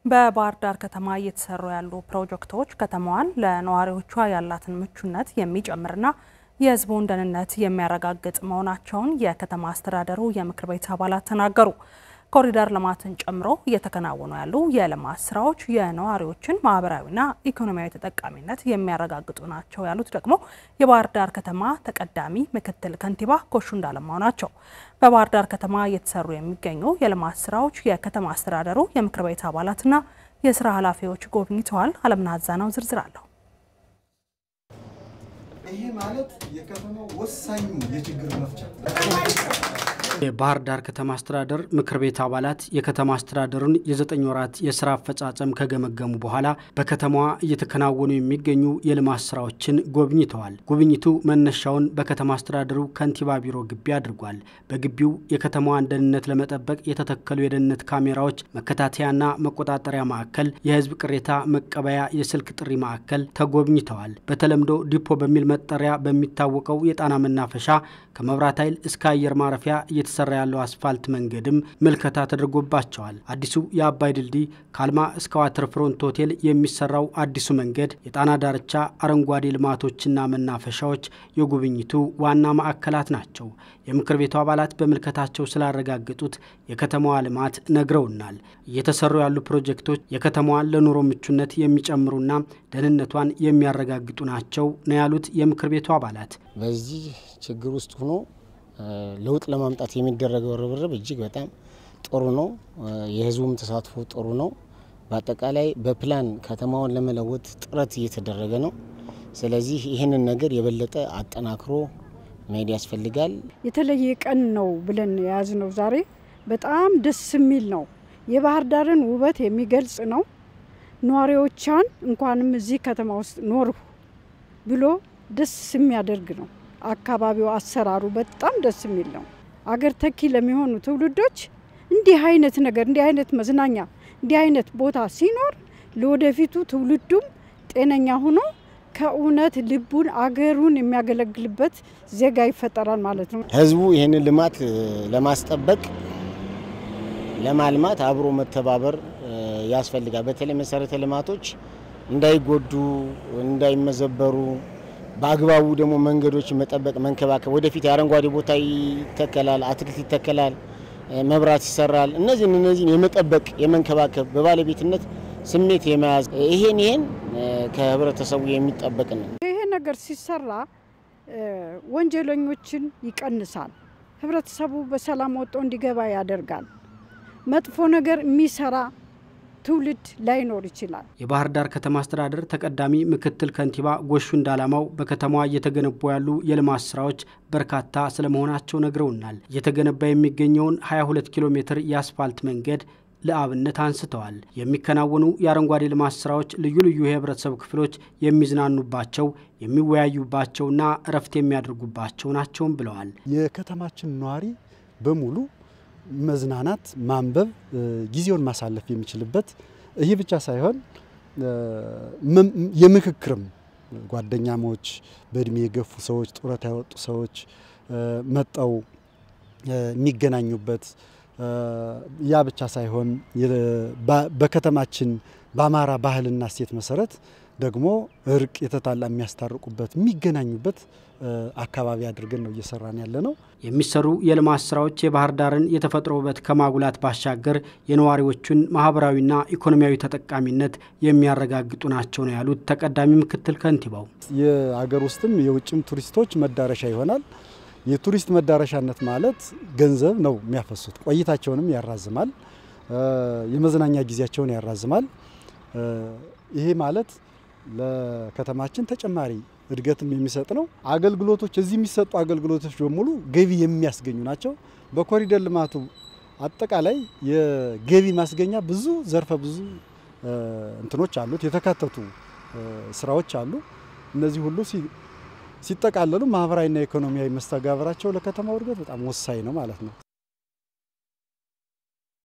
በባህር ዳር ከተማ እየተሰሩ ያሉ ፕሮጀክቶች ከተማዋን ለነዋሪዎቿ ያላትን ምቹነት የሚጨምርና የሕዝቡን ደህንነት የሚያረጋግጥ መሆናቸውን የከተማ አስተዳደሩ የምክር ቤት አባላት ተናገሩ። ኮሪደር ልማትን ጨምሮ እየተከናወኑ ያሉ የልማት ስራዎች የነዋሪዎችን ማህበራዊና ኢኮኖሚያዊ ተጠቃሚነት የሚያረጋግጡ ናቸው ያሉት ደግሞ የባህር ዳር ከተማ ተቀዳሚ ምክትል ከንቲባ ጎሹ እንዳለማው ናቸው። በባህር ዳር ከተማ እየተሰሩ የሚገኙ የልማት ስራዎች የከተማ አስተዳደሩ የምክር ቤት አባላትና የስራ ኃላፊዎች ጎብኝተዋል። አለምነህ አዛናው ዝርዝር አለው። ይሄ ማለት የከተማው ወሳኙ የችግር መፍቻ የባህር ዳር ከተማ አስተዳደር ምክር ቤት አባላት የከተማ አስተዳደሩን የ9 ወራት የስራ አፈጻጸም ከገመገሙ በኋላ በከተማዋ እየተከናወኑ የሚገኙ የልማት ስራዎችን ጎብኝተዋል። ጉብኝቱ መነሻውን በከተማ አስተዳደሩ ከንቲባ ቢሮ ግቢ አድርጓል። በግቢው የከተማዋን ደህንነት ለመጠበቅ የተተከሉ የደህንነት ካሜራዎች፣ መከታተያና መቆጣጠሪያ ማዕከል፣ የህዝብ ቅሬታ መቀበያ የስልክ ጥሪ ማዕከል ተጎብኝተዋል። በተለምዶ ዲፖ በሚል መጠሪያ በሚታወቀው የጣና መናፈሻ ከመብራት ኃይል እስከ አየር ማረፊያ እየተሰራ ያለው አስፋልት መንገድም ምልከታ ተደርጎባቸዋል። አዲሱ የአባይ ድልድይ ካልማ እስከ ዋተር ፍሮንት ሆቴል የሚሰራው አዲሱ መንገድ የጣና ዳርቻ አረንጓዴ ልማቶችና መናፈሻዎች የጉብኝቱ ዋና ማዕከላት ናቸው። የምክር ቤቱ አባላት በምልከታቸው ስላረጋገጡት የከተማዋ ልማት ነግረውናል። እየተሰሩ ያሉ ፕሮጀክቶች የከተማዋን ለኑሮ ምቹነት የሚጨምሩና ደህንነቷን የሚያረጋግጡ ናቸው ነው ያሉት የምክር ቤቱ አባላት። በዚህ ችግር ውስጥ ሆኖ ለውጥ ለማምጣት የሚደረገው ርብርብ እጅግ በጣም ጥሩ ነው። የህዝቡም ተሳትፎ ጥሩ ነው። በአጠቃላይ በፕላን ከተማውን ለመለወጥ ጥረት እየተደረገ ነው። ስለዚህ ይህንን ነገር የበለጠ አጠናክሮ መሄድ ያስፈልጋል። የተለየ ቀን ነው ብለን ያዝነው ዛሬ በጣም ደስ የሚል ነው። የባህር ዳርን ውበት የሚገልጽ ነው። ነዋሪዎቿን እንኳንም እዚህ ከተማ ውስጥ ኖሩ ብሎ ደስ የሚያደርግ ነው። አካባቢው አሰራሩ በጣም ደስ የሚል ነው። አገር ተኪ ለሚሆኑ ትውልዶች እንዲህ አይነት ነገር እንዲህ አይነት መዝናኛ እንዲህ አይነት ቦታ ሲኖር ለወደፊቱ ትውልዱም ጤነኛ ሆኖ ከእውነት ልቡን አገሩን የሚያገለግልበት ዜጋ ይፈጠራል ማለት ነው። ህዝቡ ይህንን ልማት ለማስጠበቅ ለማልማት አብሮ መተባበር ያስፈልጋል። በተለይ መሰረተ ልማቶች እንዳይጎዱ እንዳይመዘበሩ በአግባቡ ደግሞ መንገዶች መጠበቅ መንከባከብ ወደፊት ያረንጓዴ ቦታ ይተከላል፣ አትክልት ይተከላል፣ መብራት ይሰራል። እነዚህን የመጠበቅ የመንከባከብ በባለቤትነት ስሜት የመያዝ ይሄን ከህብረተሰቡ የሚጠበቅ ነው። ይሄ ነገር ሲሰራ ወንጀለኞችን ይቀንሳል። ህብረተሰቡ በሰላም ወጥቶ እንዲገባ ያደርጋል። መጥፎ ነገር የሚሰራ ትውልድ ላይኖር ይችላል። የባህር ዳር ከተማ አስተዳደር ተቀዳሚ ምክትል ከንቲባ ጎሹ እንዳለማው በከተማዋ እየተገነቡ ያሉ የልማት ስራዎች በርካታ ስለመሆናቸው ነግረውናል። እየተገነባ የሚገኘውን 22 ኪሎ ሜትር የአስፋልት መንገድ ለአብነት አንስተዋል። የሚከናወኑ የአረንጓዴ ልማት ስራዎች ልዩ ልዩ የህብረተሰብ ክፍሎች የሚዝናኑባቸው የሚወያዩባቸውና እረፍት የሚያደርጉባቸው ናቸውም ብለዋል። የከተማችን ነዋሪ በሙሉ መዝናናት ማንበብ ጊዜውን ማሳለፍ የሚችልበት ይህ ብቻ ሳይሆን የምክክርም ጓደኛሞች በእድሜ የገፉ ሰዎች ጡረታ ያወጡ ሰዎች መጣው የሚገናኙበት ያ ብቻ ሳይሆን በከተማችን በአማራ ባህልና እሴት መሰረት ደግሞ እርቅ የተጣላ የሚያስታርቁበት የሚገናኙበት አካባቢ አድርገን ነው እየሰራን ያለነው። የሚሰሩ የልማት ስራዎች የባህር ዳርን የተፈጥሮ ውበት ከማጉላት ባሻገር የነዋሪዎችን ማህበራዊና ኢኮኖሚያዊ ተጠቃሚነት የሚያረጋግጡ ናቸው ነው ያሉት ተቀዳሚ ምክትል ከንቲባው። የሀገር ውስጥም የውጭም ቱሪስቶች መዳረሻ ይሆናል። የቱሪስት መዳረሻነት ማለት ገንዘብ ነው የሚያፈሱት፣ ቆይታቸውንም ያራዝማል፣ የመዝናኛ ጊዜያቸውን ያራዝማል። ይሄ ማለት ለከተማችን ተጨማሪ እድገትም የሚሰጥ ነው። አገልግሎቶች እዚህ የሚሰጡ አገልግሎቶች በሙሉ ገቢ የሚያስገኙ ናቸው። በኮሪደር ልማቱ አጠቃላይ የገቢ ማስገኛ ብዙ ዘርፈ ብዙ እንትኖች አሉት፣ የተካተቱ ስራዎች አሉ። እነዚህ ሁሉ ሲጠቃለሉ ማህበራዊና ኢኮኖሚያዊ መስተጋብራቸው ለከተማው እድገት በጣም ወሳኝ ነው ማለት ነው።